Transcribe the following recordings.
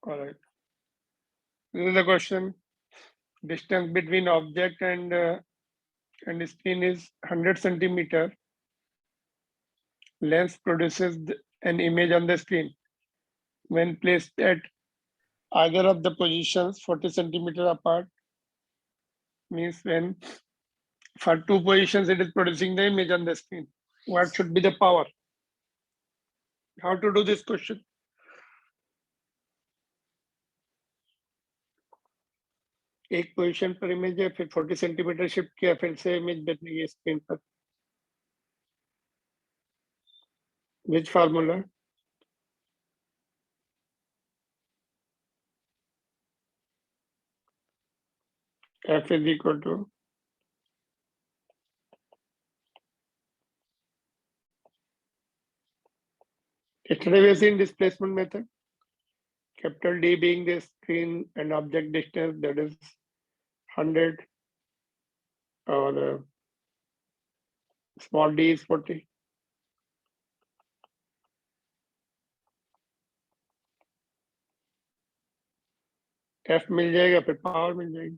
All right. This is the question. Distance between object and screen is 100 centimeter. Lens produces an image on the screen. When placed at either of the positions 40 centimeter apart, means when for two positions it is producing the image on the screen. What should be the power? How to do this question? एक position पर image है, फिर 40 centimetre shift किया, फिर से image बदली screen पर. Which formula? F is equal to yesterday we have seen displacement method. Capital D being the screen and object distance, that is 100, or small d is 40. F मिल जाएगा, फिर power मिल जाएगी.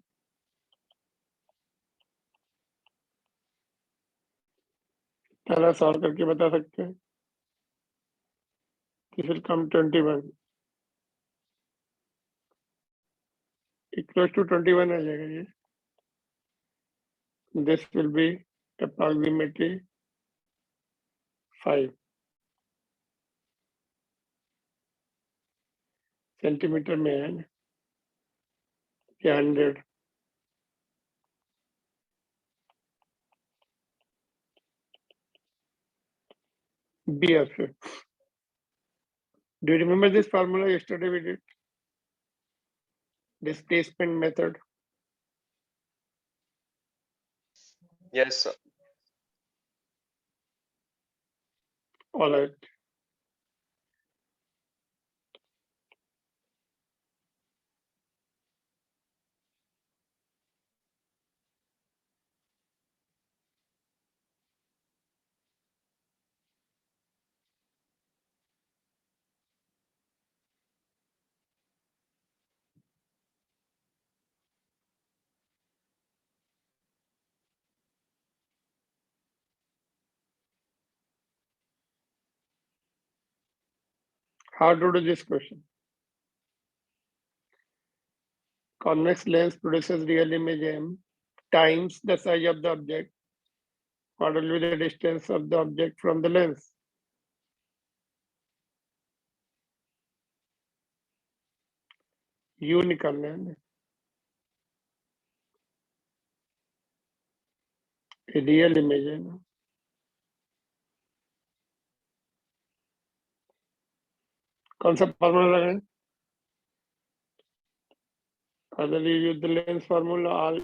पहला solve करके बता सकते हैं. This will come 21 equals to 21 आ जाएगा ये. This will be approximately 5 centimetre में है ना, या 100. B option. Do you remember this formula yesterday we did? Displacement method. Yes, sir. All right. How to do this question? Convex lens produces real image M times the size of the object. What will be the distance of the object from the lens? U निकालना है ना. Real image है ना. कौन सा formula लगाएं? Either you use the lens formula or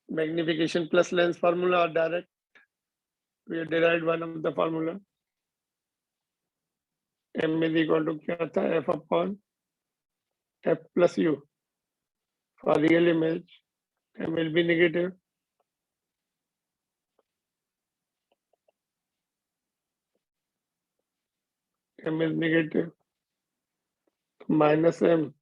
magnification plus lens formula, or direct we derived one of the formula. M is equal to क्या था? F upon F plus U. For real image, M will be negative. M is negative. Minus M.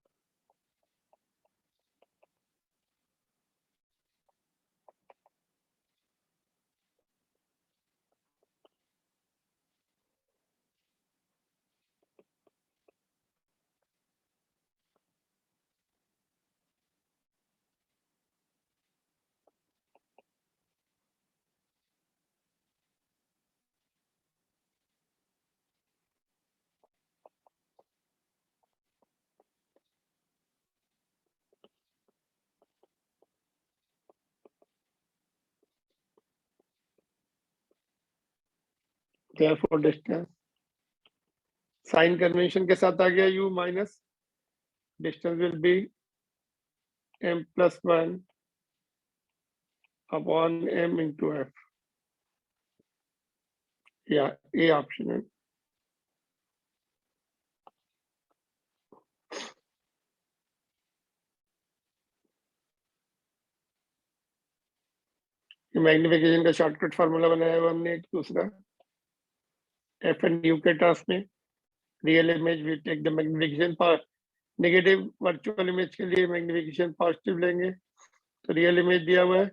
Therefore distance. Sign convention के साथ आ गया U minus. Distance will be M plus 1 upon M into F. Yeah, A option है. Magnification का shortcut formula बनाया हुआ हमने एक दूसरा F एंड U के टर्म्स में. Real image we take the magnification power, negative virtual image के लिए मैग्निफिकेशन पॉजिटिव लेंगे, तो रियल इमेज दिया हुआ है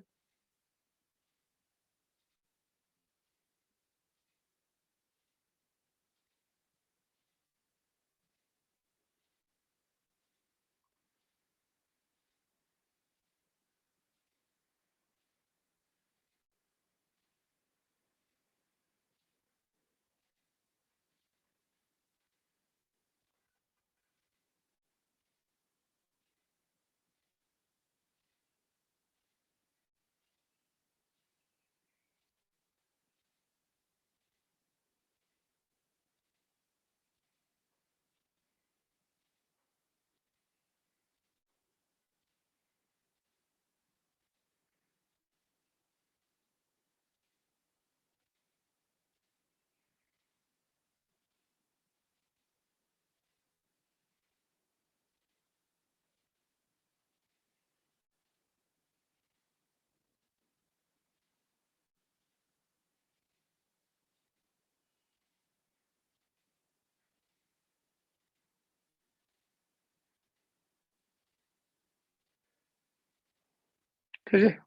ठीक है।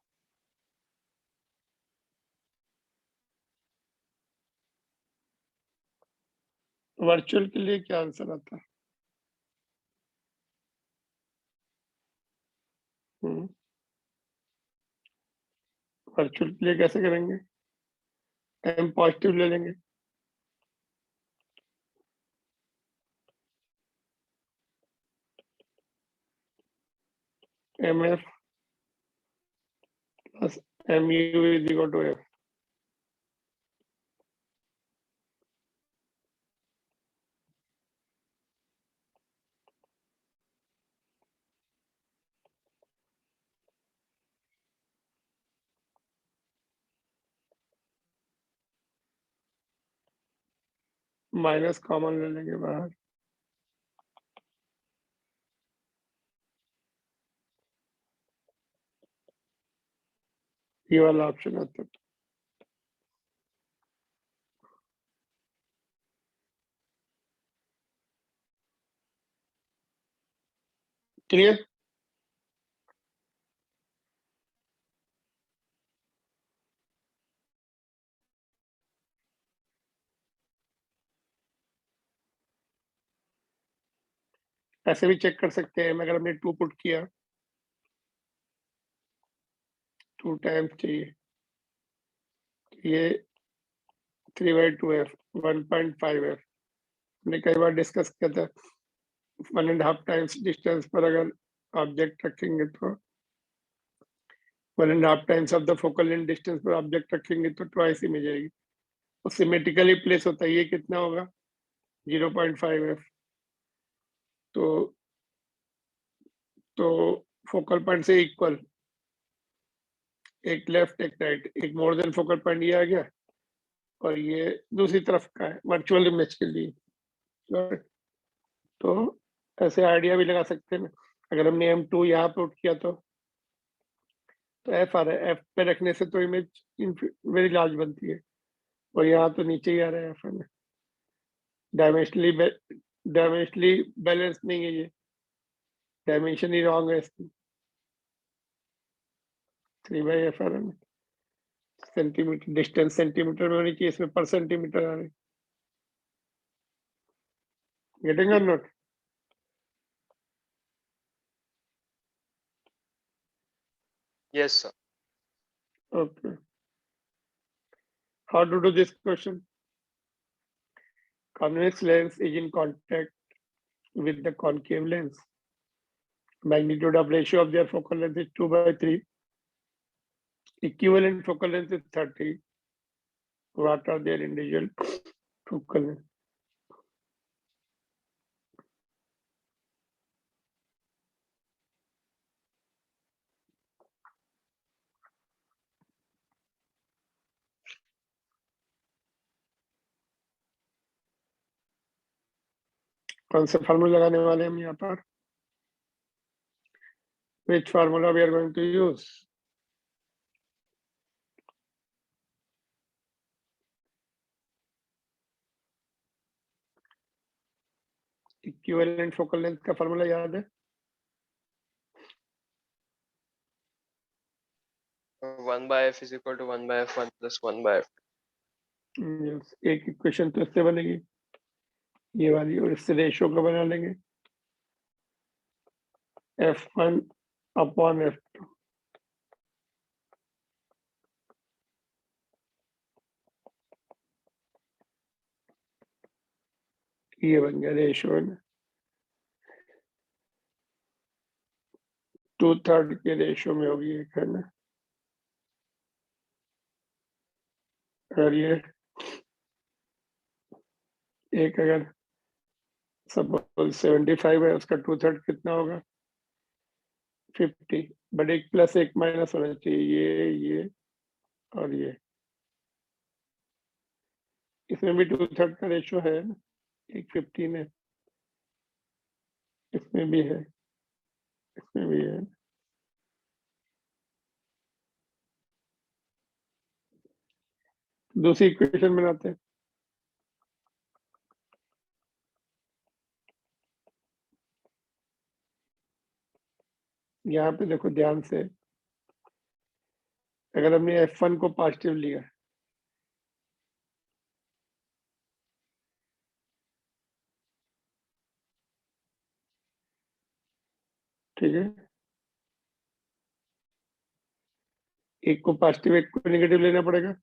वर्चुअल के लिए क्या आंसर आता है? वर्चुअल के लिए कैसे करेंगे? एम पॉजिटिव ले लेंगे, M F plus M U is equal to F. Minus common ले लेंगे बाहर, ये वाला ऑप्शन आता है। क्लियर? ऐसे भी चेक कर सकते हैं, अगर हमने 2 पुट किया, 2 टाइम्स चाहिए, ये 3/2f 1.5f हमने कई बार डिस्कस किया था। 1.5 टाइम्स डिस्टेंस पर अगर ऑब्जेक्ट रखेंगे तो 1.5 times of the focal length distance पर ऑब्जेक्ट रखेंगे तो ट्वाइस इमेज आएगी। वो सिमेट्रिकली प्लेस होता है, ये कितना होगा? 0.5f। तो तो फोकल पॉइंट से इक्वल, एक लेफ्ट एक राइट, एक मोर देन फोकल पॉइंट ये आ गया, और ये दूसरी तरफ का है वर्चुअल इमेज के लिए। तो ऐसे आइडिया भी लगा सकते हैं। अगर हमने M2 यहाँ पुट किया तो एफ आ रहा है, एफ पे रखने से तो इमेज वेरी लार्ज बनती है, और यहाँ तो नीचे ही आ रहा है एफ में। डायमेंशनली डायमेंशनली बैलेंस नहीं है, ये डायमेंशन ही रॉन्ग है इसकी। 3/f आ रहा है, सेंटीमीटर डिस्टेंस सेंटीमीटर में होनी चाहिए, इसमें पर सेंटीमीटर आ रही। गेटिंग और not? Yes, sir. Okay. How to do this question? Convex lens is in contact with the concave lens. Magnitude of ratio of their focal length is 2/3. Equivalent focal length is 30. What are their individual focal length? कौन सा formula लगाने वाले हम यहाँ पर? Which formula we are going to use? Equivalent focal length का formula याद है? 1/f is equal to 1/f 1 plus 1/f. Yes, एक इक्वेशन तो इससे बनेगी ये वाली, और इससे रेशियो का बना लेंगे F1 अपॉन F2। ये बन गया रेशियो है ना, 2/3 के रेशियो में होगी एक, है ना। अगर ये एक, अगर सपोज 75 है, उसका 2/3 कितना होगा? 50। बट एक प्लस एक माइनस होना चाहिए, ये और ये। इसमें भी 2/3 का रेशियो है ना, एक 15 है, इसमें भी है, इसमें भी है। दूसरी इक्वेशन बनाते हैं। यहाँ पे देखो ध्यान से, अगर हमने F1 को पॉजिटिव लिया, ठीक है, एक को पॉजिटिव एक को नेगेटिव लेना पड़ेगा।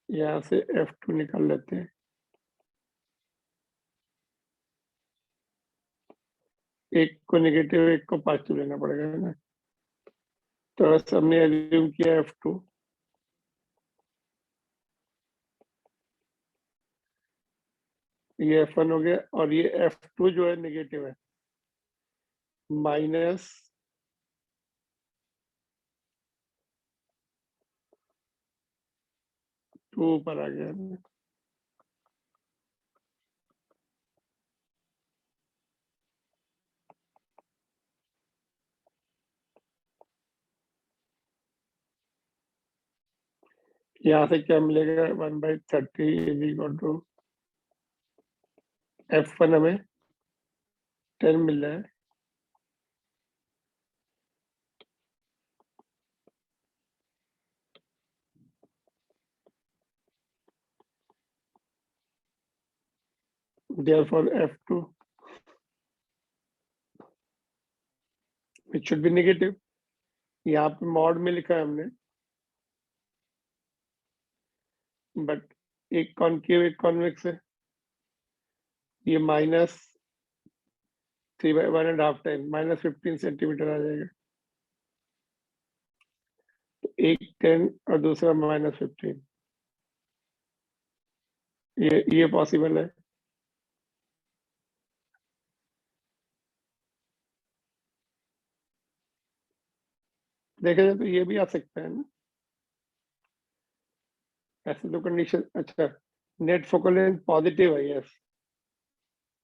यहाँ से F2 निकाल लेते हैं, एक को नेगेटिव एक को पॉजिटिव लेना पड़ेगा, है ना। तो बस हमने एज्यूम किया F2, ये F1 हो गया, और ये F2 जो है नेगेटिव है, -2 ऊपर आ गया, है ना। यहाँ से क्या मिलेगा? 1/30 इज इक्वल टू F1 हमें 10 मिल रहा है, therefore F2 it should be negative। यहाँ पे मॉड में लिखा है हमने, बट एक कॉनकेव एक कॉन्वेक्स है, ये -3/1.5 टाइम -15 सेंटीमीटर आ जाएगा। तो एक 10 और दूसरा -15, ये पॉसिबल है। देखा जाए तो ये भी आ सकता है ना, ऐसे तो कंडीशन। अच्छा, नेट फोकल लेंथ पॉजिटिव है, yes,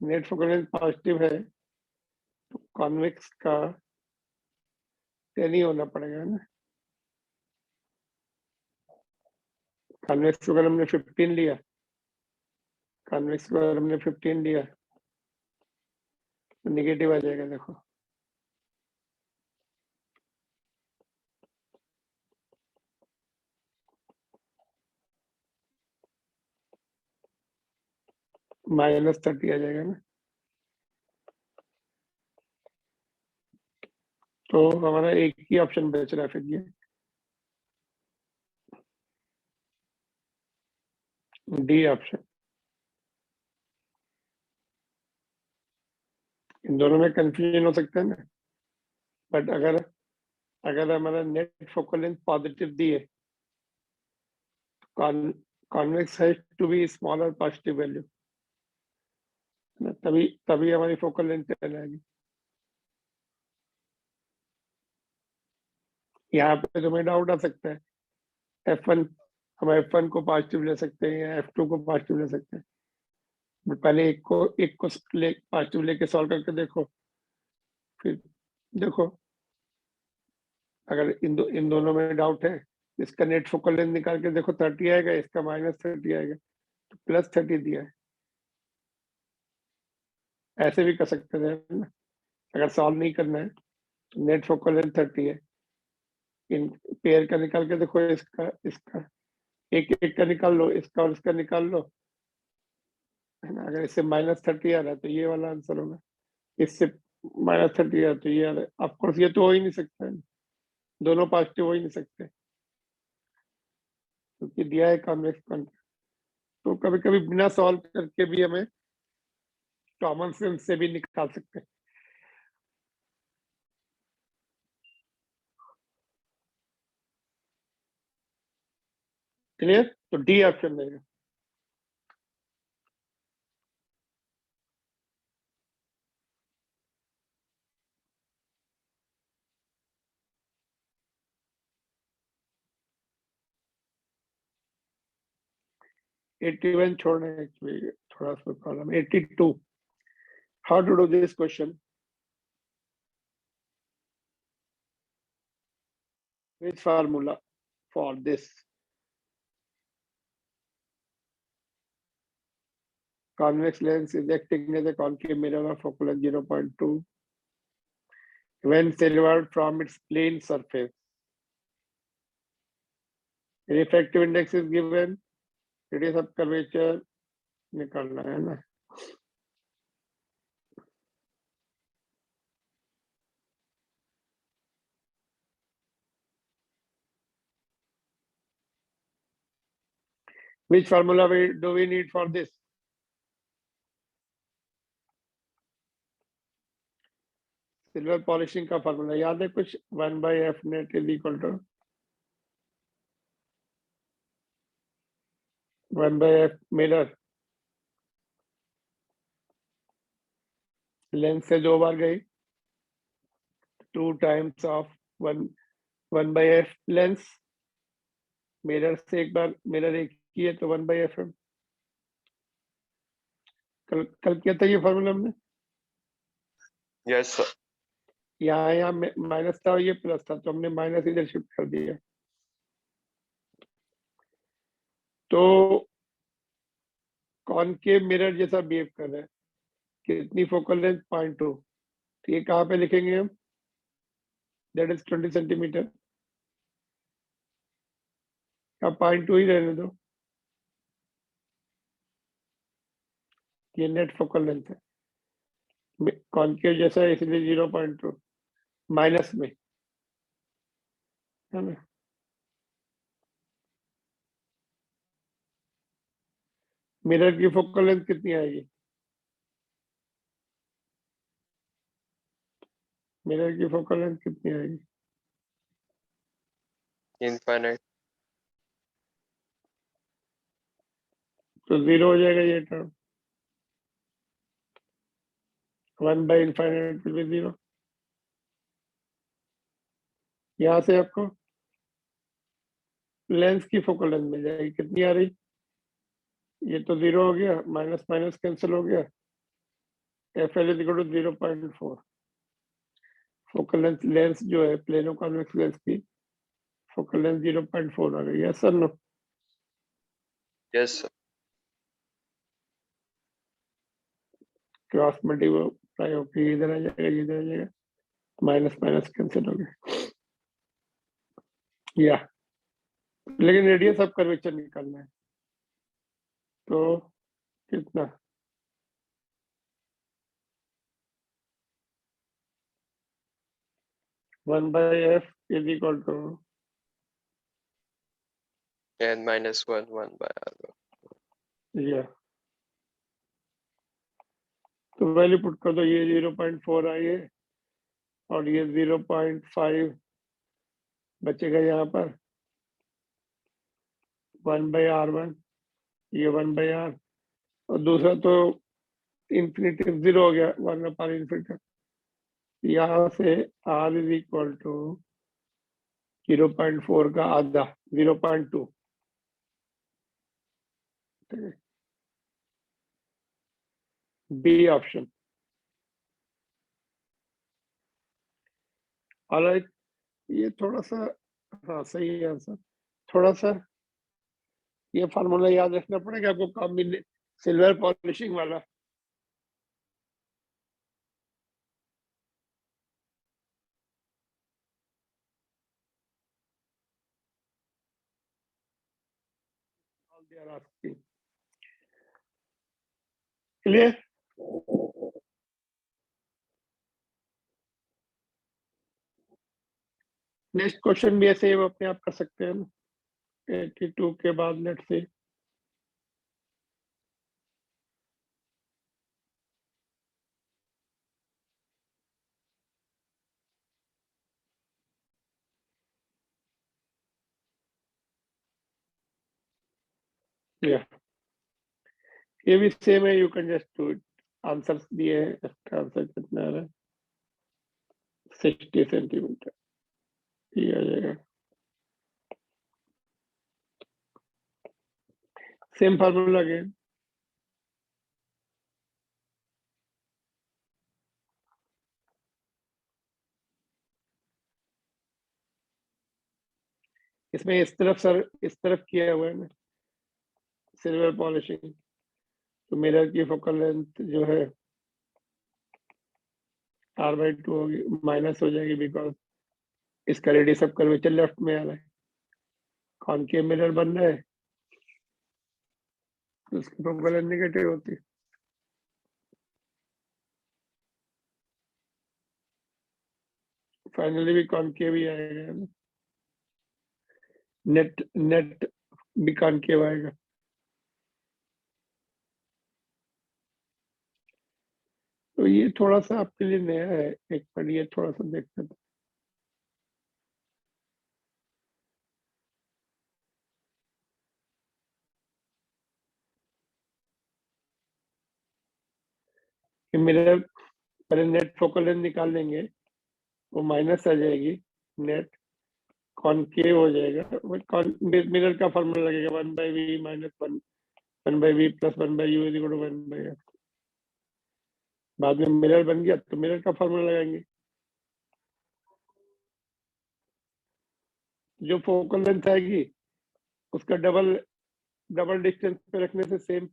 net focal length positive है, तो कॉन्वेक्स का 10 ही होना पड़ेगा ना। कॉन्वेक्स को अगर हमने 15 लिया, कॉन्वेक्स को अगर हमने 15 लिया तो निगेटिव आ जाएगा, देखो। -30 आ जाएगा ना। तो हमारा एक ही ऑप्शन बच रहा है फिर, ये डी ऑप्शन। इन दोनों में कंफ्यूजन हो सकता है ना, बट अगर अगर हमारा नेट फोकल लेंथ पॉजिटिव दी है, convex has to be smaller positive value, तभी तभी हमारी फोकल लेंथ 10 आएगी। यहाँ पे तुम्हें डाउट आ सकता है, F1, हम F1 को पॉजिटिव ले सकते हैं या F2 को पॉजिटिव ले सकते हैं, बट पहले एक को पॉजिटिव लेके सॉल्व करके देखो, फिर देखो। अगर इन दोनों में डाउट है इसका नेट फोकल लेंथ निकाल के देखो 30 आएगा, इसका -30 आएगा, तो +30 दिया है। ऐसे भी कर सकते थे ना, अगर सॉल्व नहीं करना है तो नेट फोकल लेंथ 30 है, इन पेयर का निकाल के देखो, इसका एक एक का निकाल लो, इसका और इसका निकाल लो, है ना। अगर इससे -30 आ रहा है तो ये वाला आंसर होगा, इससे -30 आ रहा है तो ये आ रहा है। ऑफकोर्स ये तो हो ही नहीं सकता है, दोनों पॉजिटिव हो ही नहीं सकते क्योंकि दिया है कॉन्वेक्स कॉन्वेक्स। तो कभी कभी बिना सॉल्व करके भी हमें कॉमन सेंस से भी निकाल सकते हैं। क्लियर? तो डी ऑप्शन रहेगा। '81 छोड़ना है एक्चुअली, थोड़ा सा problem. '82, how to do this question? Which formula for this? Convex lens is acting as a concave mirror of focal length 0.2 when silvered from its plane surface. Refractive index is given, radius of curvature निकालना है ना। Which formula do we need for this? Silver polishing का formula याद है कुछ? 1/f net is equal to 1/f mirror, lens से 2 बार गई, 2 times of 1/f lens, mirror से एक बार, मिरर एक ही है तो 1/f है। कल किया था ये फार्मूला हमने। Yes, sir. यहाँ माइनस था और ये प्लस था, तो हमने माइनस इधर शिफ्ट कर दिया। तो कॉनकेव मिरर जैसा बिहेव कर रहा है, कितनी फोकल लेंथ? 0.2, तो ये कहाँ पे लिखेंगे हम? That is 20 centimetre. अब 0.2 ही रहने दो, ये नेट फोकल लेंथ है, कॉनकेव जैसा है इसलिए 0.2 माइनस में, है ना। मिरर की फोकल लेंथ कितनी आएगी? मिरर की फोकल लेंथ कितनी आएगी? Infinite. तो 0 हो जाएगा ये टर्म, 1/infinite will be 0। यहाँ से आपको लेंस की फोकल लेंथ मिल जाएगी, कितनी आ रही? ये तो 0 हो गया, माइनस माइनस कैंसिल हो गया, FL is equal to 0.4। Focal length, lens जो है प्लेनो कॉन्वेक्स लेंस की फोकल लेंथ 0.4 आ गई है, sir no? Yes, sir. Cross multiply होकर इधर आ जाएगा, इधर आ जाएगा, माइनस माइनस कैंसिल हो गया। या लेकिन रेडियस ऑफ कर्वेचर निकालना है, तो कितना? One by F is equal to N minus 1 by R1. या, तो वैल्यू पुट कर दो, ये 0.4 आई है और ये 0.5 बचेगा यहाँ पर, 1/R1, ये 1/R, और दूसरा तो इंफिनिटी 0 हो गया, 1/infinity। यहाँ से R इज इक्वल टू 0.4 का आधा, 0.2। B option. ऑलराइट, ये थोड़ा सा, हाँ सही है आंसर। थोड़ा सा ये फार्मूला याद रखना पड़ेगा आपको, कॉम्बिने सिल्वर पॉलिशिंग वाला। All they are asking. Clear? Next question भी ऐसे ही अपने आप कर सकते हैं ना, 82 के बाद लेट से या ये भी सेम है, you can just do it. Answers दिए हैं, इसका आंसर कितना है? 60 सेंटीमीटर ये आ जाएगा। Same formula again. इसमें इस तरफ सर, इस तरफ किया हुआ है ना सिल्वर पॉलिशिंग, तो मिरर की फोकल लेंथ जो है r/2 होगी, माइनस हो जाएगी बिकॉज इसका रेडियस ऑफ कर्वेचर लेफ्ट में आ रहा है, कॉनकेव मिरर बन रहा है तो उसकी फोकल लेंथ नेगेटिव होती है। फाइनली भी कॉनकेव ही आएगा ना, नेट नेट भी कॉनकेव आएगा। तो ये थोड़ा सा आपके लिए नया है, एक बार ये थोड़ा सा देखते थे। कि मिरर पहले नेट फोकल लेंथ निकाल लेंगे, वो माइनस आ जाएगी, नेट कॉनकेव हो जाएगा। मिरर का फॉर्मूला लगेगा 1/v minus 1/v plus 1/u is equal to 1/f। बाद में मिरर बन गया तो मिरर का फॉर्मूला लगाएंगे, जो फोकल लेंथ आएगी उसका डबल डबल डिस्टेंस पे रखने से सेम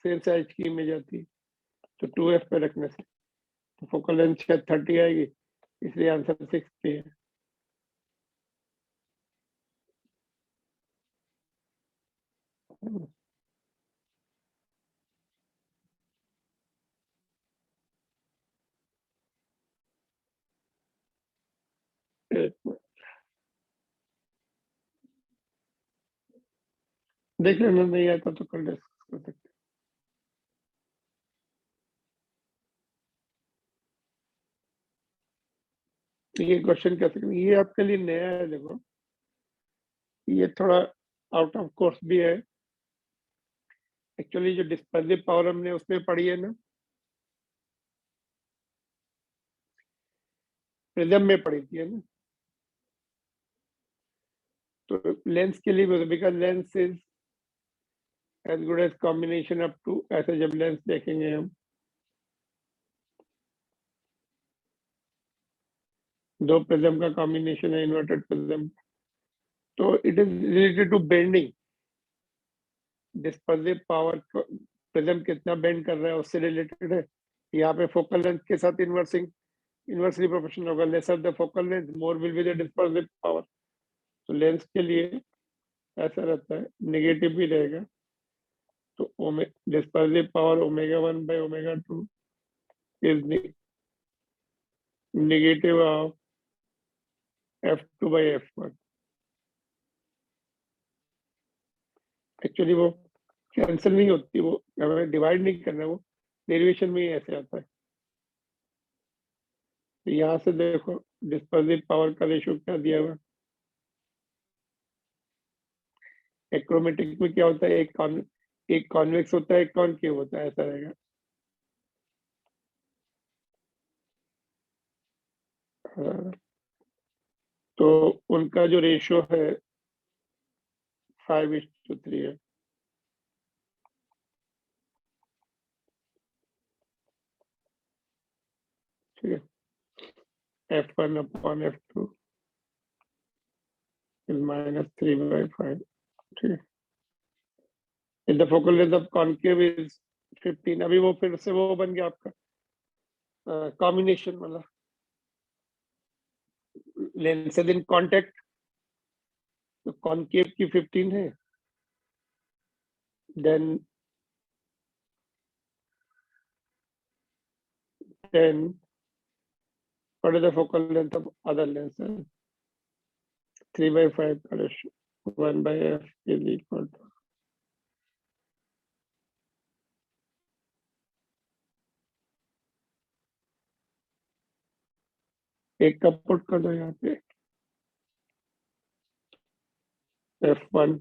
सेम साइज की इमेज आती है, तो 2f पे रखने से तो फोकल लेंथ शायद 30 आएगी, इसलिए आंसर 60 है। देख लेना, नहीं आता तो कल डिस्कस कर सकते हैं। ये क्वेश्चन कर सकते हैं, ये आपके लिए नया है। देखो ये थोड़ा आउट ऑफ कोर्स भी है। एक्चुअली जो डिस्पर्सिव पावर हमने उसमें पढ़ी है ना, प्रिज्म में पढ़ी थी है ना, तो लेंस के लिए because lens is as good as combination up to, ऐसे जब लेंस देखेंगे हम दो प्रिज्म का कॉम्बिनेशन है, इन्वर्टेड प्रिज्म, तो it is related to bending. Dispersive power prism कितना बेंड कर रहा है उससे रिलेटेड है। यहाँ पे फोकल लेंथ के साथ इनवर्सली प्रोपोर्शनल होगा, lesser the focal length more will be the dispersive power. तो लेंस के लिए ऐसा रहता है, नेगेटिव भी रहेगा, तो dispersive power ω1/ω2 is negative of f2/f1। Actually वो कैंसिल नहीं होती, वो हमें डिवाइड नहीं करना, वो डेरिवेशन में ही ऐसे आता है। तो यहाँ से देखो डिस्पर्सिव पावर का रेशियो क्या दिया हुआ है। एक्रोमेटिक में क्या होता है, एक कॉन्वेक्स होता है, एक कॉनकेव होता है, ऐसा रहेगा। हाँ, तो उनका जो रेशियो है 5:3 है। ठीक है, f1/f2 is minus 3/5. ठीक है. If the focal length of concave is 15, अभी वो फिर से वो बन गया आपका कॉम्बिनेशन वाला लेंसेज इन कॉन्टेक्ट. तो कॉन्केव की 15 है, then what is the focal length of other lenses? 3/5 plus 1/f is equal to एक का पुट कर दो यहाँ पे f1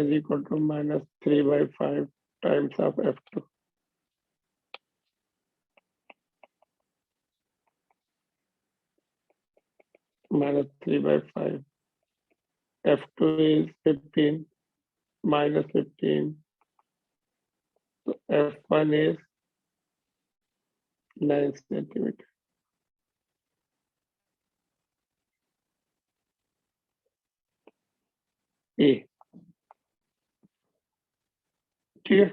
is equal to minus 3/5 times of f2. Minus 3/5. f2 is 15 minus 15. So f1 is 9 centimeter. ए ठीक है.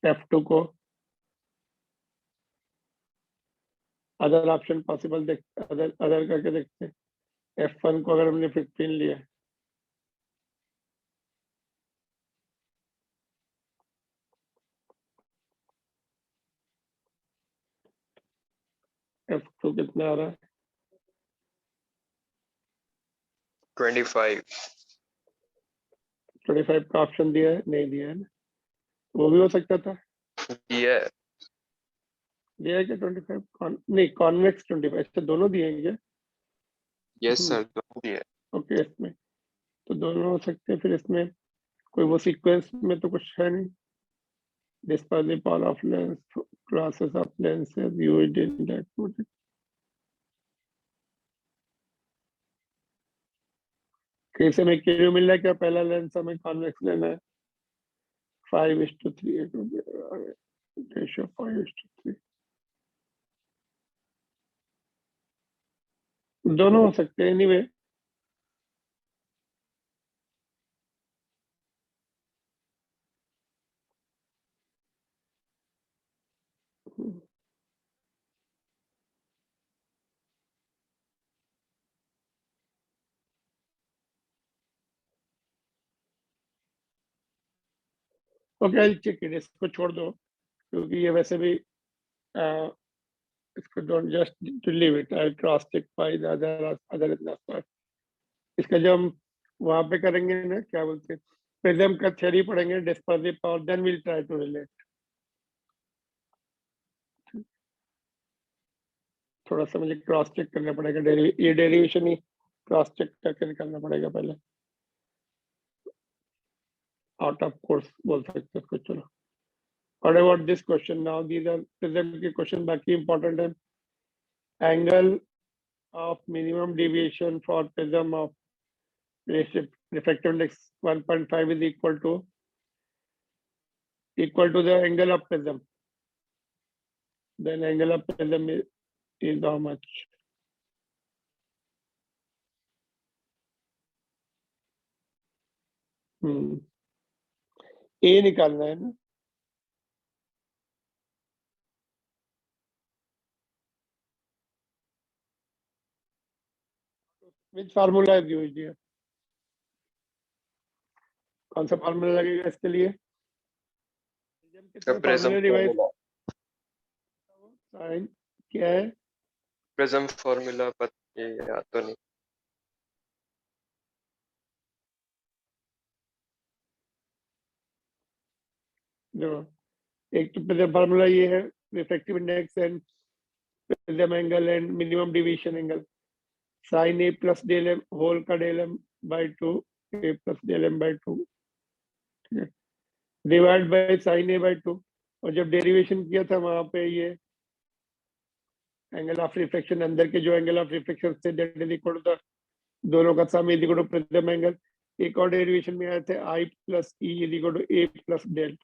f2 को other option possible देख अदर करके देखते हैं. f1 को अगर हमने 15 लिया, f2 कितना आ रहा है? 25. 25 का ऑप्शन दिया है, नहीं दिया है ना. वो भी हो सकता था. Yeah. दिया है क्या 25? नहीं, कॉन्वेक्स 25. इससे दोनों दिएंगे. Yes, sir. दोनों भी है. ओके, इसमें तो दोनों हो सकते हैं. फिर इसमें कोई वो सीक्वेंस में तो कुछ है नहीं. dispersive of lens, classes of lenses used in that project. कैसे में क्यों मिल रहा है? क्या पहला लेंस हमें कॉन्वेक्स लेना है? 5:3 रेशियो 5:3. दोनों हो सकते हैं anyway. Okay, I check it. इसको छोड़ दो क्योंकि ये वैसे भी इसको don't just to leave it. I cross check by the other. इसका जब हम वहां पे करेंगे ना, क्या बोलते हैं, प्रिज्म का थ्योरी पढ़ेंगे, dispersive power, then will try to relate. थोड़ा सा मुझे क्रॉस चेक करना पड़ेगा. ये डेरिवेशन ही क्रॉस चेक करके निकालना पड़ेगा पहले. आउट ऑफ कोर्स बोल सकते हैं. चलो, what about this question now? These are prism के क्वेश्चन. बाकी इंपॉर्टेंट है. Angle of minimum deviation for prism of refractive index 1.5 is equal to the angle of prism. Then angle of prism is how much? A निकालना है ना. Which formula is used here? कौन सा formula लगेगा इसके लिए? Prism formula. Sign क्या है? प्रिज्म फॉर्मूला पता याद तो नहीं. देखो, एक तो प्रिज्म फॉर्मूला ये है, refractive index and prism angle and minimum deviation angle. Sine A plus del M whole का del M by 2 A plus del M by 2 divide by sine A by 2. और जब डेरिवेशन किया था वहां पे ये एंगल ऑफ रिफ्लेक्शन, अंदर के जो एंगल ऑफ रिफ्लेक्शन से that is equal to the दोनों का sum is equal to prism angle. एक और डेरिवेशन में आए थे I plus E is equal to A plus del.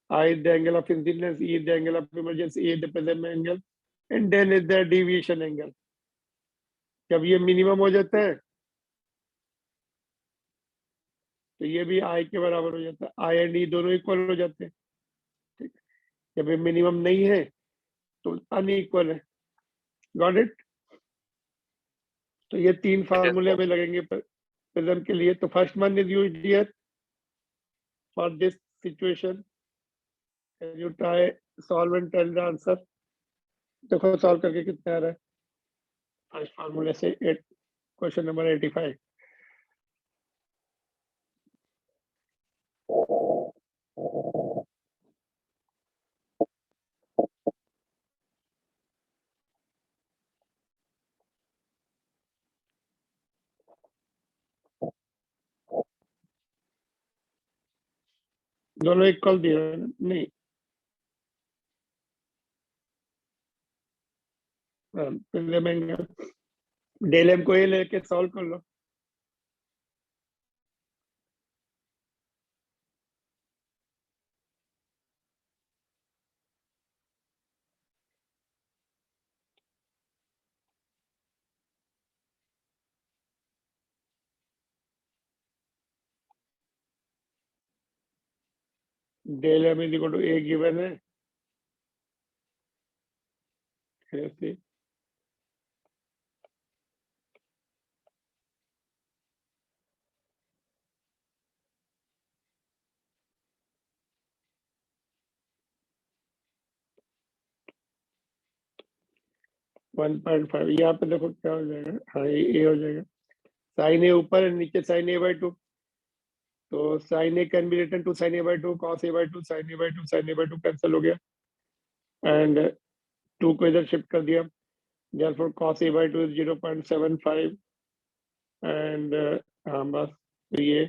I is the angle of incidence, E is the angle of emergence, A is the prism angle, and del is the deviation angle। जब ये minimum हो जाता है तो ये भी I के बराबर हो जाता है, I एंड E दोनों इक्वल हो जाते हैं। ठीक, जब ये मिनिमम नहीं है तो अनइक्वल है। Got it. तो ये तीन फार्मूले हमें लगेंगे प्रिज्म के लिए। तो first one is used here for this situation. Can you try solve and tell the answer. देखो सॉल्व करके कितना आ रहा है फर्स्ट फार्मूले से। Question number 85। दोनों इक्वल दिए हैं ना? नहीं, प्रिज्म एंगल डेल एम को ये लेके सॉल्व कर लो। Del M is equal to A given है। ऐसे 1.5 यहाँ पे देखो क्या हो जाएगा। हाँ ये ए हो जाएगा। साइन ए ऊपर है, नीचे साइन ए बाई 2। तो sine A can be written to sine A by 2, cos A by 2, sine A by 2, sine A by 2 cancel हो गया एंड 2 को इधर शिफ्ट कर दिया। therefore cos a by 2 is 0.75 and हाँ बस। तो ये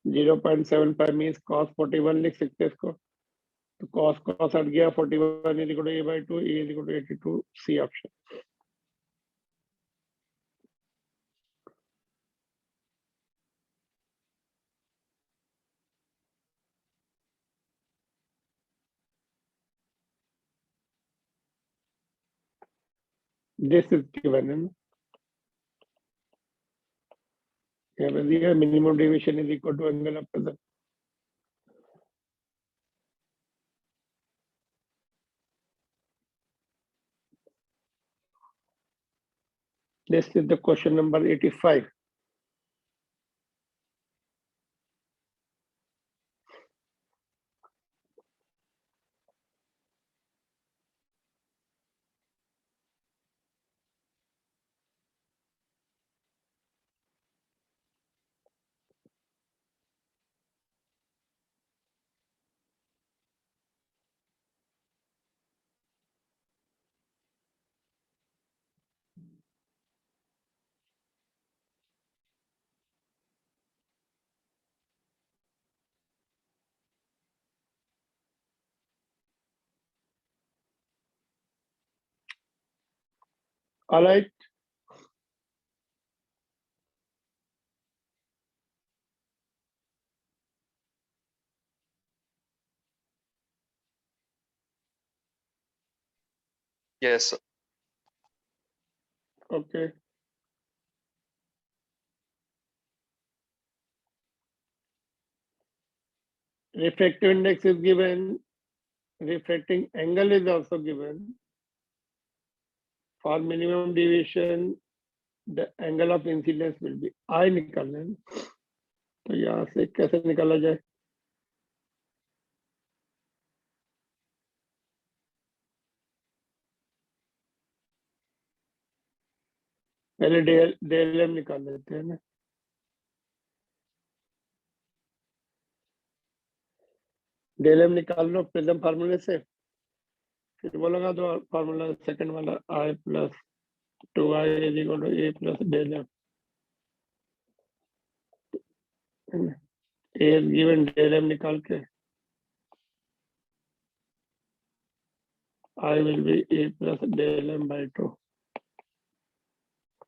0.75 मीन्स cos 41 लिख सकते हैं इसको। तो cos cos हट गया, 41 is equal to a by 2, a is equal to 82, C option। This is given है ना, यहाँ पे दिया minimum deviation is equal to angle of prism। This is the question number 85। All right, Yes, sir. okay। Refractive index is given, refracting angle is also given। For minimum deviation the angle of incidence will be I निकालना है ना। तो यहाँ से कैसे निकाला जाए। पहले डेल एम निकाल लेते हैं ना। डेल एम निकाल लो प्रिज्म फार्मूले से। फिर वो लगा दो फार्मूला सेकंड वाला, I plus 2I is equal to A plus del M. A given del M निकाल के I will be A plus del m by 2।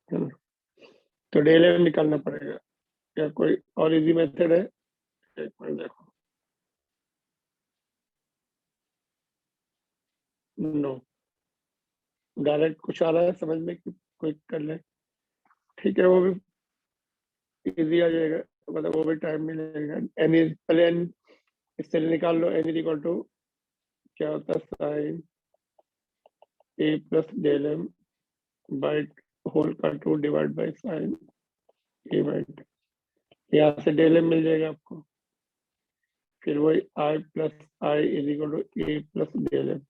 है ना। तो डेल एम निकालना पड़ेगा। क्या कोई और इजी मेथड है? एक मिनट देखो। नो, डायरेक्ट कुछ आ रहा है समझ में कि कोई कर ले, ठीक है, वो भी इजी आ जाएगा, मतलब वो भी टाइम नहीं लगेगा। एन इज पहले एन इससे निकाल लो। एन इज इक्वल टू क्या होता है, sine A plus del M by whole का 2 divide by sine A by 2। यहाँ से डेल एम मिल जाएगा आपको, फिर वही i plus i is equal to A plus del M.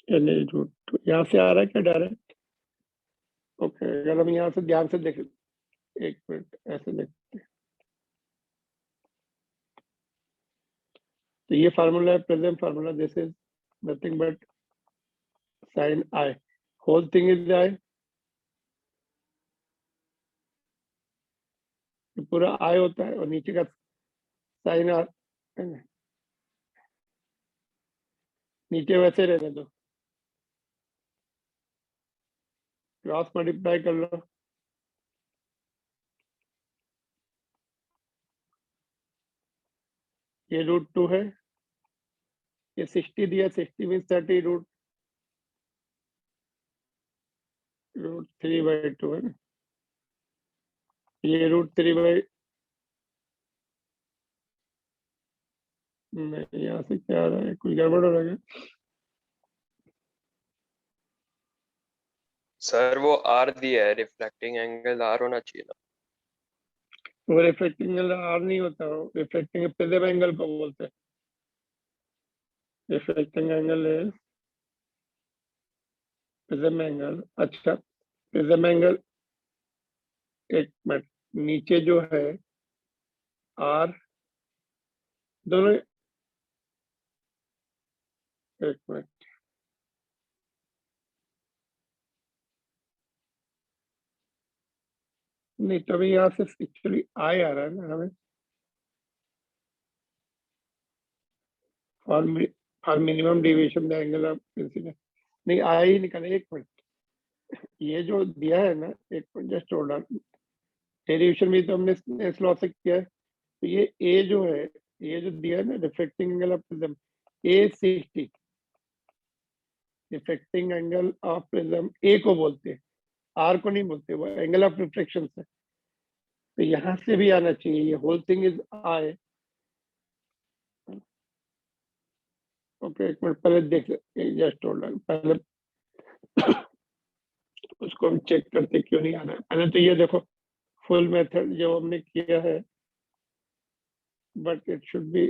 N is root two यहाँ से आ रहा है क्या डायरेक्ट? ओके, अगर हम यहाँ से ध्यान से देख, एक मिनट ऐसे देख, तो ये फार्मूला है present formula, this is nothing but sine I, whole thing is I, पूरा आई होता है और नीचे का साइन आर, नीचे वैसे रहने दो, क्रॉस मल्टीप्लाई कर लो। ये रूट टू है, ये 60 दिया, 60 मीन 30 रूट रूट 3/2 है ना। ये रूट 3/, नहीं यहाँ से क्या आ रहा है, कुछ गड़बड़ हो रहा है क्या? सर वो आर दिया है, रिफ्लेक्टिंग एंगल आर होना चाहिए ना। वो रिफ्लेक्टिंग एंगल आर नहीं होता, वो रिफ्लेक्टिंग प्रिज्म एंगल को बोलते हैं। रिफ्लेक्टिंग एंगल है प्रिज्म एंगल। अच्छा, प्रिज्म एंगल, एक मिनट, नीचे जो है आर, दोनों, एक मिनट, नहीं तो अभी यहाँ से एक्चुअली आई आ रहा है ना हमें, for for minimum deviation the angle of incidence, नहीं आई ही निकाले। एक मिनट, ये जो दिया है ना, एक minute just hold on, derivation भी तो हमने इस लॉ से किया है। तो ये ए जो है, ये जो दिया है ना reflecting angle of prism, A 60, reflecting angle of prism ए को बोलते हैं, आर को नहीं बोलते, वो एंगल ऑफ रिफ्लेक्शन से। तो यहाँ से भी आना चाहिए, ये whole thing is I. Okay, एक मिनट पहले देख, जस्ट होल्ड ऑन, पहले उसको हम चेक करते क्यों नहीं आ रहा है। पहले तो ये देखो फुल मेथड जो हमने किया है, but it should be,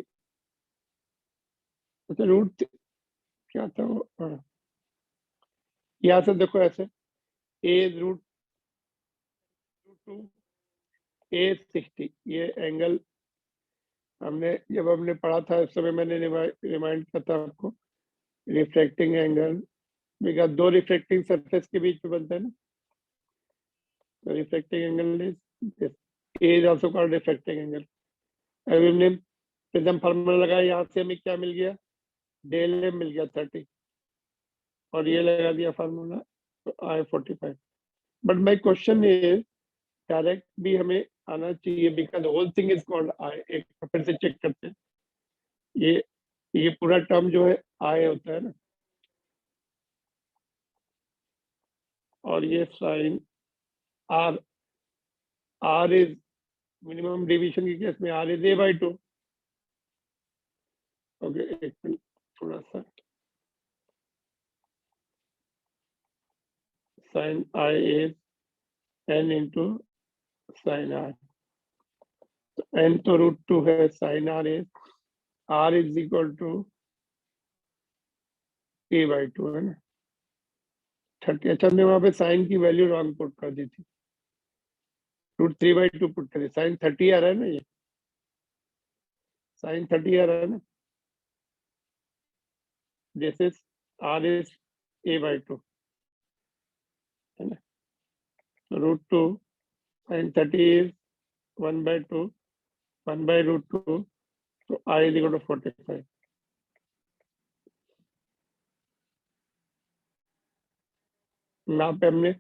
root क्या था वो, यहाँ से देखो ऐसे, ए रूट टू, ए 60, ये एंगल हमने जब हमने पढ़ा था उस समय मैंने रिमाइंड किया था आपको, रिफ्लेक्टिंग एंगल, बिकॉज दो रिफ्लेक्टिंग सरफेस के बीच में बनता है ना, तो reflecting angle is this, A is also called reflecting angle. अभी हमने प्रिज्म फार्मूला लगाया, यहाँ से हमें क्या मिल गया, डेल एम मिल गया 30, और ये लगा दिया फार्मूला, तो I 45। But my question is, direct भी हमें आना चाहिए, because whole thing is called I. एक बार फिर से चेक करते हैं, ये ये पूरा टर्म जो है आई होता है ना, और ये sine R, R is minimum division के केस में आर इज a/2। ओके, एक मिनट थोड़ा सा, sine I is n into sine R, n तो √2 है, sine r is equal to a/2 है ना 30। अच्छा, हमने वहां पे साइन की वैल्यू रॉन्ग पुट कर दी थी, √3/2 पुट कर दी। साइन 30 आ रहा है ना, ये साइन 30 आ रहा है ना, this is r is a/2 है ना, √2 साइन 30 इज 1/2, 1/√2, तो I इज इक्वल टू 45। यहाँ पे हमने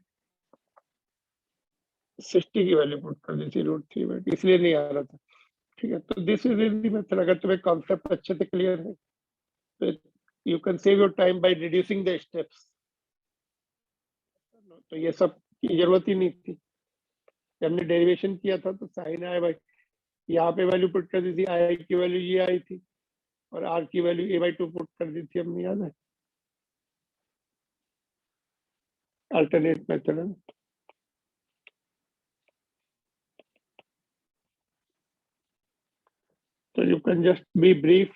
60 की वैल्यू पुट कर दी थी √3/2, इसलिए नहीं आ रहा था। ठीक है, तो दिस इज इजी मेथड। अगर तुम्हें कॉन्सेप्ट अच्छे से क्लियर है तो you can save your time by reducing the steps. तो ये सब की जरूरत ही नहीं थी। जब हमने डेरिवेशन किया था तो साइन आया भाई, यहाँ पे वैल्यू पुट कर दी थी, आई की वैल्यू ये आई थी, और आर की वैल्यू a/2 पुट कर दी थी हमने, याद है, अल्टरनेट मेथड है। तो you can just be brief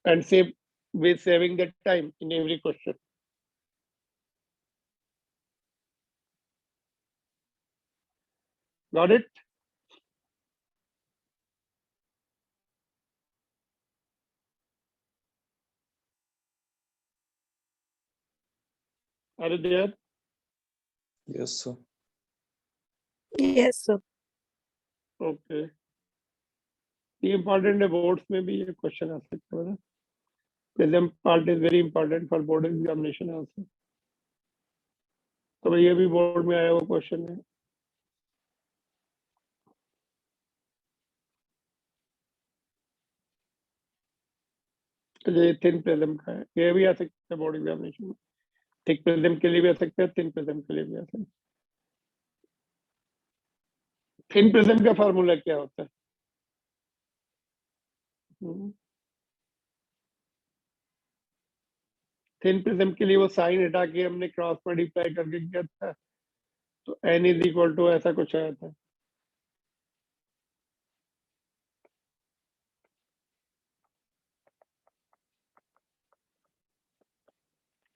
and save with saving the time in every question. Got it? Are you there? Yes, sir. Yes, sir. Okay. ये important है, boards में भी ये question आ सकता है ना. Present part is very important for board examination also. तो ये भी board में आया हुआ question है. ये thin prism का है, ये भी आ सकता है board examination में. thick prism के लिए भी आ सकता है, thin prism के लिए भी आ सकता है. thin prism का फार्मूला क्या होता है? थिन प्रिज्म के लिए वो साइन हटा के हमने क्रॉस मल्टीप्लाई करके किया था, तो n इज इक्वल टू ऐसा कुछ आया था.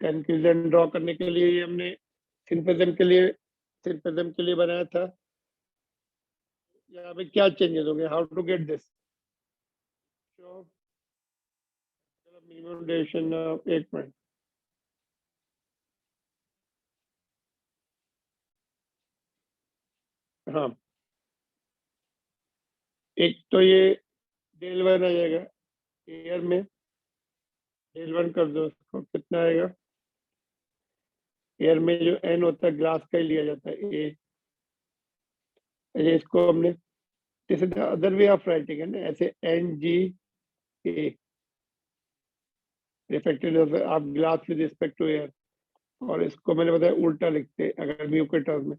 कंक्लूजन ड्रॉ करने के लिए ये हमने थिन प्रिज्म के लिए बनाया था. यहाँ पे क्या चेंजेस होंगे, how to get this? Minimum duration of 8 minute. हाँ, एक तो ये डेल वन आ जाएगा एयर में, डेल वन कर दो, उसको कितना आएगा? एयर में जो एन होता है ग्लास का ही लिया जाता है, ए. इसको हमने, this is the other way of writing है ना, ऐसे N G A reflected of glass with respect to air, और इसको मैंने बताया उल्टा लिखते हैं अगर म्यू के टर्म में,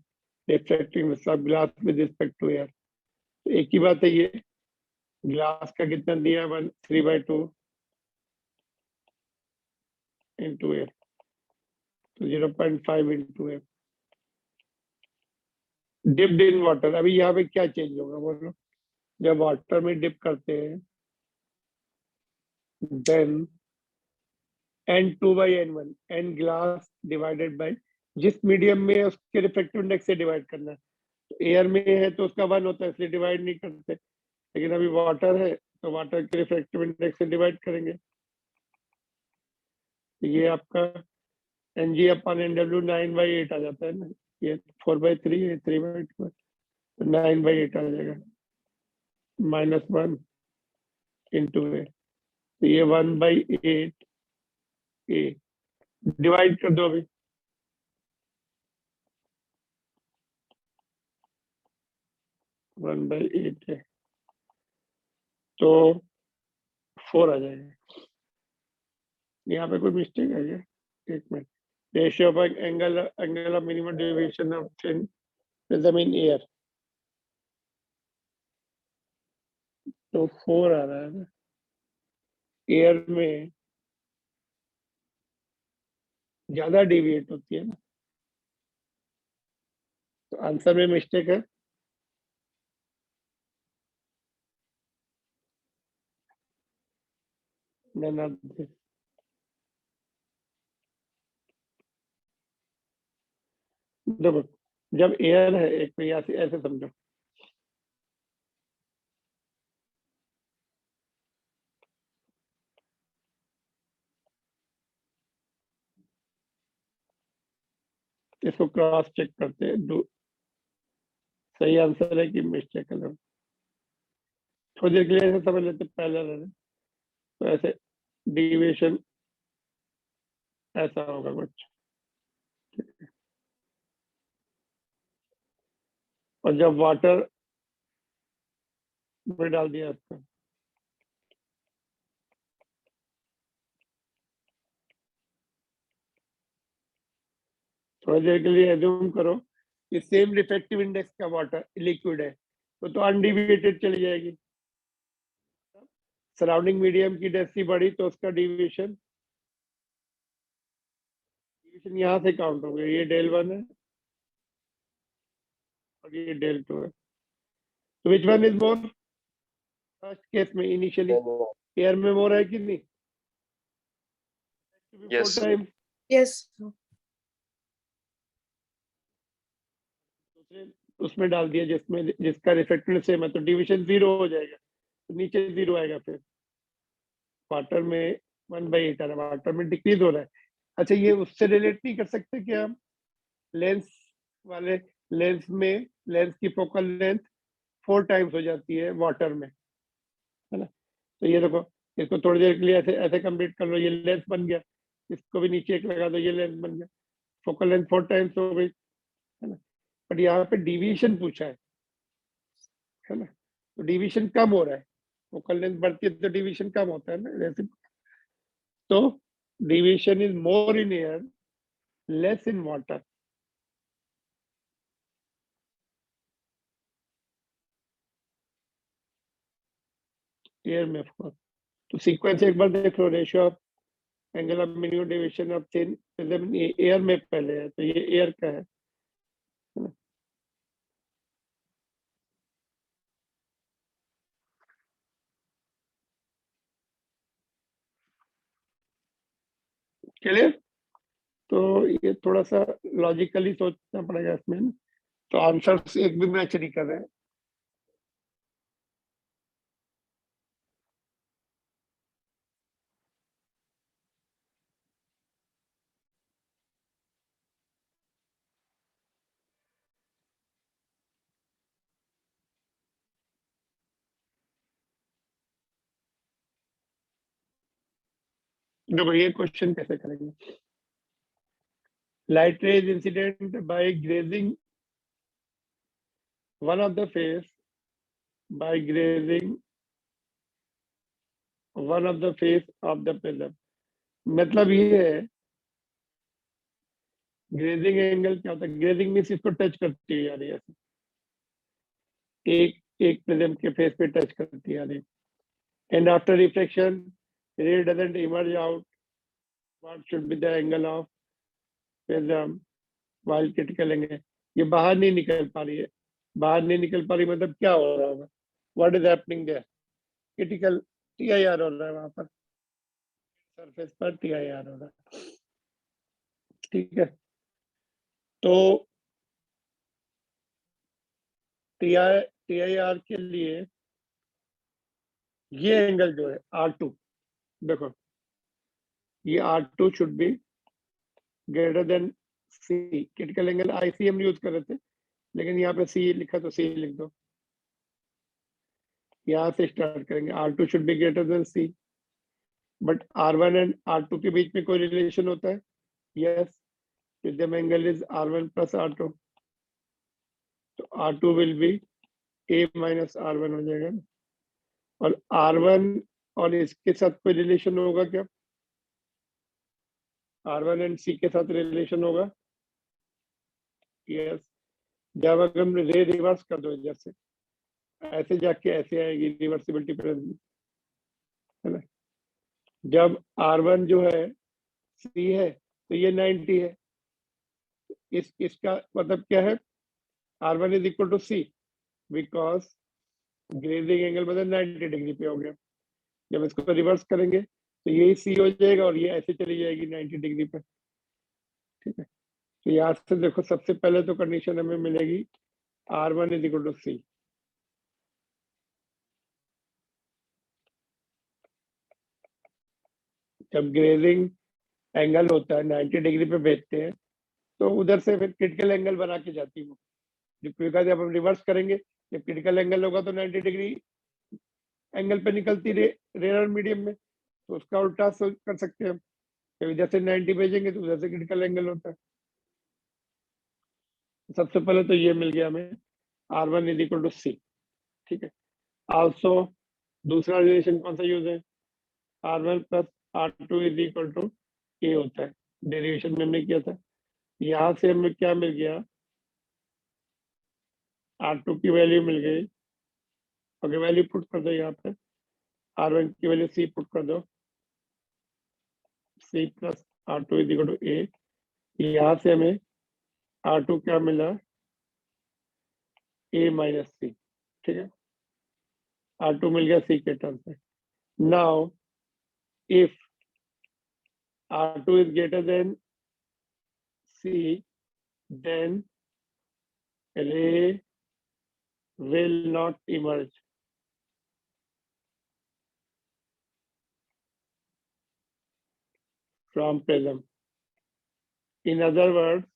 reflecting of glass with respect to air. तो एक ही बात है, ये ग्लास का कितना दिया, 3/2 इंटू एयर, तो 0.5 into air. Dipped in water. अभी यहाँ पे क्या चेंज होगा बोलो? जब वाटर में डिप करते हैं then n2/n1, n glass divided by जिस मीडियम में है उसके रिफ्रेक्टिव इंडेक्स से डिवाइड करना है. तो एयर में है तो उसका 1 होता है, इसलिए डिवाइड नहीं करते. लेकिन अभी वाटर है तो वाटर के रिफ्रेक्टिव इंडेक्स से डिवाइड करेंगे. ये आपका Ng/Nw 9/8 आ जाता है ना, ये 4/3 है, 3/2, 9/8 आ जाएगा, -1 इंटू ए. तो ये 1/8 ए डिवाइड कर दो. अभी 1/8 है तो 4 आ जाएगा. यहाँ पे कोई मिस्टेक है क्या? एक minute. Ratio of angle of minimum deviation of thin prism in air, तो 4 आ रहा है ना. एयर में ज्यादा डेविएट होती है ना, तो आंसर में मिस्टेक है. none of this. देखो जब एयर है एक पे ऐसे ऐसे समझो, इसको क्रॉस चेक करते हैं, सही आंसर है कि मिस्टेक है। थोड़ी देर के लिए ऐसे समझ लेते पैरेलल है, तो ऐसे डिविएशन ऐसा होगा कुछ, और जब वाटर में डाल दिया इसका, थोड़ी देर के लिए एज्यूम करो कि सेम रिफ्रैक्टिव इंडेक्स का वाटर लिक्विड है, तो अनडिविएटेड चली जाएगी। सराउंडिंग मीडियम की डेंसिटी बढ़ी तो उसका डिविएशन यहाँ से काउंट हो गया, ये डेल 1 है और ये डेल 2 है। तो which one is more? First case में इनिशियली एयर में मोर है कि नहीं? Yes. Time Yes, sir. उसमें डाल दिया जिसका रिफ्लेक्टेड सेम है, तो डिवीजन 0 हो जाएगा, तो नीचे 0 आएगा। फिर वाटर में 1/8 आ रहा है, वाटर में डिक्रीज हो रहा है। अच्छा, ये उससे रिलेट नहीं कर सकते क्या? लेंस वाले लेंस की फोकल लेंथ 4 टाइम्स हो जाती है वाटर में, है ना? तो ये देखो, इसको थोड़ी देर के लिए ऐसे ऐसे कंप्लीट कर लो, ये लेंस बन गया, इसको भी नीचे एक लगा दो, ये लेंस बन गया, फोकल लेंथ 4 टाइम्स हो गई, है ना? बट यहाँ पे डिवीजन पूछा है ना? तो डिवीजन कम हो रहा है, फोकल लेंथ बढ़ती है तो डिवीजन कम होता है ना, जैसे। तो division is more in air, less in water. Air में ऑफकोर्स। तो सीक्वेंस एक बार देख लो, ratio of angle of minimum deviation of thin film air में पहले है, तो ये एयर का है। क्लियर? तो ये थोड़ा सा लॉजिकली सोचना पड़ेगा इसमें ना, तो आंसर्स एक भी मैच नहीं कर रहे हैं। देखो ये क्वेश्चन कैसे करेंगे? Light rays incident by grazing one of the face, by grazing one of the face of the prism. मतलब ये है, ग्रेजिंग एंगल क्या होता है? ग्रेजिंग मीन्स इसको टच करती है यानी ऐसे एक एक प्रिज्म के फेस पे टच करती है यानी। एंड आफ्टर रिफ्लेक्शन रे doesn't emerge out, what should be the angle of prism while critical angle? ये बाहर नहीं निकल पा रही है, बाहर नहीं निकल पा रही मतलब क्या हो रहा होगा? What is happening there? Critical TIR हो रहा है वहां पर, सरफेस पर टीआईआर हो रहा है, ठीक है? तो टीआईआर के लिए ये एंगल जो है R2, देखो ये R2 should be greater than C। Critical angle ICM use कर रहे थे, लेकिन यहाँ पे C लिखा तो C लिख दो। यहाँ से स्टार्ट करेंगे, R2 should be greater than C। But R1 and R2 के बीच में कोई रिलेशन होता है? Yes, prism angle is R1 plus R2, तो R2 will be A minus R1 हो जाएगा ना। और R1 और इसके साथ कोई रिलेशन होगा क्या? R1 एंड C के साथ रिलेशन होगा? यस। जब अगर हम रे रिवर्स कर दो, जैसे ऐसे जाके ऐसे आएगी, रिवर्सिबिलिटी प्रेजेंट है ना। जब R1 जो है C है तो ये 90 है, इसका मतलब क्या है? R1 is equal to C, because grazing angle मतलब 90 डिग्री पे हो गया। जब इसको रिवर्स करेंगे तो यही सी हो जाएगा और ये ऐसे चली जाएगी 90 डिग्री पर। ठीक है, तो यहाँ से देखो सबसे पहले तो कंडीशन हमें मिलेगी R1 इज इक्वल टू सी। जब ग्रेजिंग एंगल होता है 90 डिग्री पे भेजते हैं तो उधर से फिर क्रिटिकल एंगल बना के जाती है वो। बिकॉज जब हम रिवर्स करेंगे, जब क्रिटिकल एंगल होगा तो 90 डिग्री एंगल पे निकलती रेयर मीडियम में, तो उसका उल्टा कर सकते हैं हम। जब इधर से 90 भेजेंगे तो उधर से क्रिटिकल एंगल होता है। सबसे पहले तो ये मिल गया हमें R1 इज इक्वल टू सी। ठीक है, आल्सो दूसरा रिलेशन कौन सा यूज है, R1 plus R2 is equal to A होता है। डेरिवेशन में हमने किया था, यहाँ से हमें क्या मिल गया, R2 की वैल्यू मिल गई। अगर वैल्यू पुट कर दो यहाँ पे, R1 की वैल्यू सी पुट कर दो, C plus R2 is equal to A. यहाँ से हमें R2 क्या मिला, ए माइनस सी। ठीक है, R2 मिल गया सी के टर्म पे। Now if R2 is greater than C, then ray will not emerge from prism. In other words,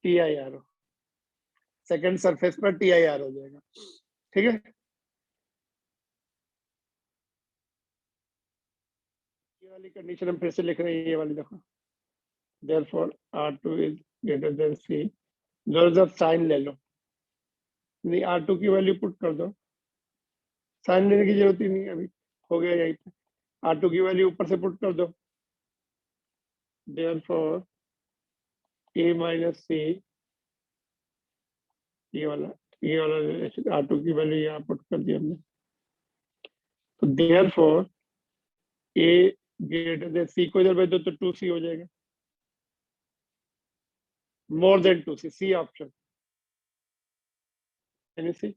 TIR, second surface पर TIR हो जाएगा। ठीक है, ये वाली कंडीशन हम फिर से लिख रहे हैं, ये वाली देखो। Therefore, R2 is greater than C. जरा साइन ले लो, नहीं R2 की वैल्यू पुट कर दो, साइन लेने की जरूरत ही नहीं, अभी हो गया यहीं पे। R2 की वैल्यू ऊपर से पुट कर दो, Therefore A माइनस सी, ये वाला रिलेशन R2 की वैल्यू यहाँ पुट कर दी हमने। तो therefore A greater than C को इधर भेज दो तो 2C हो जाएगा, more than 2C, C option. Can you see?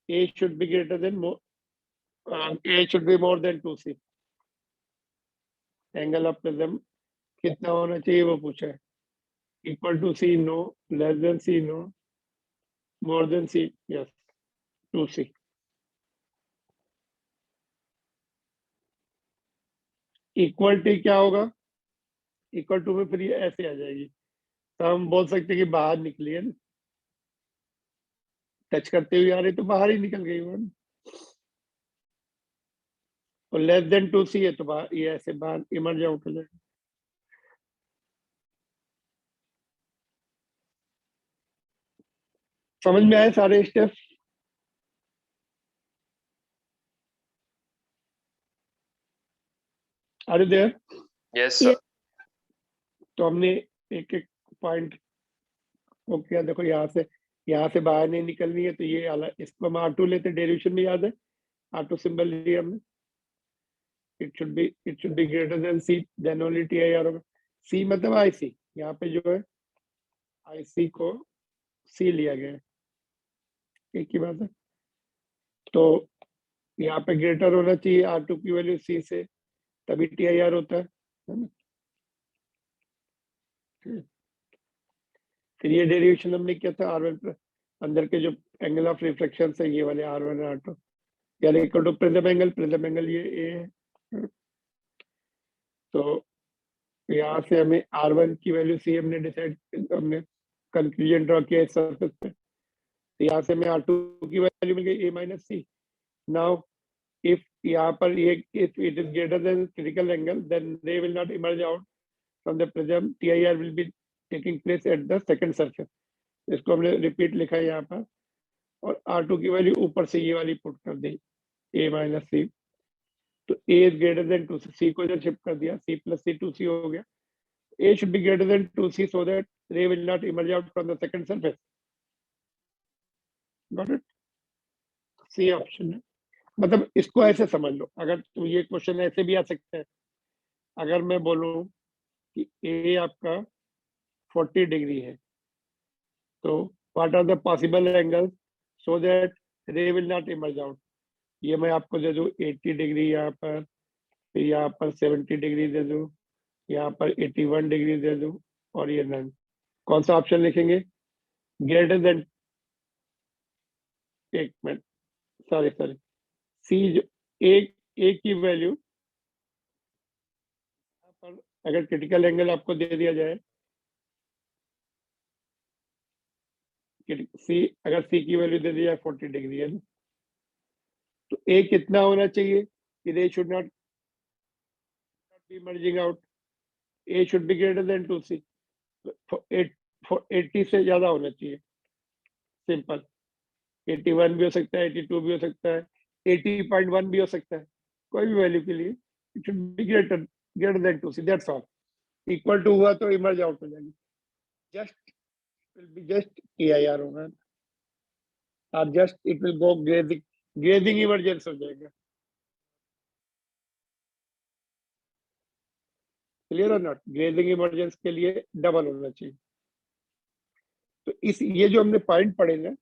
A should be greater than more, A should be more than 2C. Angle of prism कितना होना चाहिए वो पूछा है, equal to C no, less than C no, more than C yes, 2C। Equal to क्या होगा, equal to में फिर ये ऐसे आ जाएगी, तो हम बोल सकते हैं कि बाहर निकली है ना, टच करते हुए आ रही तो बाहर ही निकल गई वो। और लेस देन 2C है तो बाहर, ये ऐसे बाहर इमर्ज आउट हो जाएगा। समझ में आए सारे step? Are you there? Yes, sir. तो हमने एक एक पॉइंट को किया, देखो यहाँ से बाहर नहीं निकलनी है तो ये अलग, इसको हम R2 लेते, डेरिवेशन में याद है R2 सिंबल लिया हमने। It should be greater than C, then only TIR होगा। C मतलब IC, यहाँ पे जो है IC को C लिया गया है, एक ही बात है। तो यहाँ पे ग्रेटर होना चाहिए R2 की वैल्यू C से, तभी TIR होता है ना। फिर ये डेरिवेशन हमने किया था R1 पर, अंदर के जो एंगल ऑफ रिफ्लेक्शन है ये वाले R1 और R2, यानी इक्वल टू प्रिज्म एंगल ये A है। तो यहाँ से हमें R1 की वैल्यू C हमने डिसाइड, हमने कंक्लूजन ड्रॉ किया इस सरफेस पे। तो यहाँ से हमें R2 की वैल्यू मिल गई A minus C. Now if यहाँ पर ये if it is greater than critical angle, then they will not emerge out from the prism, TIR will be taking place at the second surface. इसको हमने repeat लिखा है यहाँ पर, और R2 की वैल्यू ऊपर से ये वाली पुट कर दी, A माइनस सी। तो A is greater than 2C, C को इधर शिफ्ट कर दिया, C प्लस C 2C हो गया। A should be greater than 2C so that ray will not emerge out from the second surface. Got it? C option है। मतलब इसको ऐसे समझ लो, अगर तुम ये क्वेश्चन ऐसे भी आ सकते हैं, अगर मैं बोलूं कि A आपका 40 डिग्री है, तो what are the possible angles so that ray will not emerge out. ये मैं आपको दे दूं 80 डिग्री यहाँ पर, फिर यहाँ पर 70 डिग्री दे दूं, यहाँ पर 81 डिग्री दे दूं, और ये नन। कौन सा ऑप्शन लिखेंगे? ग्रेटर देन, एक मिनट, सॉरी सी, जो ए की वैल्यू पर अगर क्रिटिकल एंगल आपको दे दिया जाए, सी, अगर सी की वैल्यू दे दी जाए 40 डिग्री है ना, तो ए कितना होना चाहिए कि they should not be merging out, A should be greater than 2c, 80 से ज्यादा होना चाहिए, सिंपल। 81 भी हो सकता है, 82 भी हो सकता है, 80.1 भी हो सकता है, कोई भी वैल्यू के लिए it should be greater than 2c, that's all. Equal to हुआ तो इमर्ज आउट हो जाएगी, just will be just EIR होगा, और just it will go grazing emergence हो जाएगा। क्लियर और नॉट? ग्रेजिंग इमरजेंस के लिए डबल होना चाहिए। तो इस, ये जो हमने पॉइंट पढ़े ना,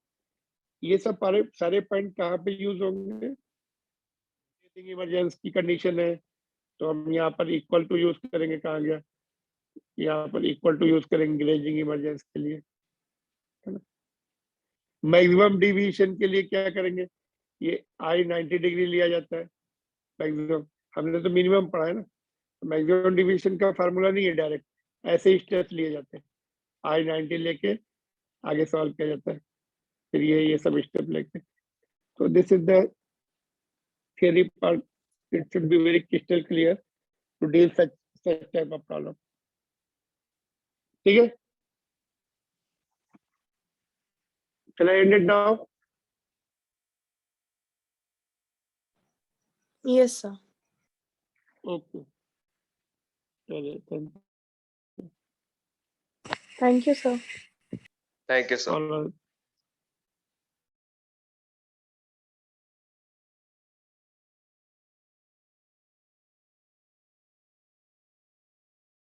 ये सब सारे पॉइंट कहाँ पे यूज होंगे? ग्रेजिंग इमरजेंस की कंडीशन है तो हम यहाँ पर इक्वल टू यूज करेंगे, कहाँ गया, यहाँ पर इक्वल टू यूज करेंगे ग्रेजिंग इमरजेंस के लिए, है ना। मैक्सिमम डिविएशन के लिए क्या करेंगे? ये I 90 डिग्री लिया जाता है मैक्सिमम, हमने तो मिनिमम पढ़ा है ना। मैक्सिमम डिविएशन का फार्मूला नहीं है डायरेक्ट, ऐसे ही स्टेप्स लिए जाते हैं, I 90 लेके आगे सॉल्व किया जाता है, फिर ये सब स्टेप लेके। तो this is the theory part, it should be very crystal clear to deal such type of problem. ठीक है, can I end it now? Yes, sir. Okay, चलिए, Thank you, sir. Thank you, sir. all right.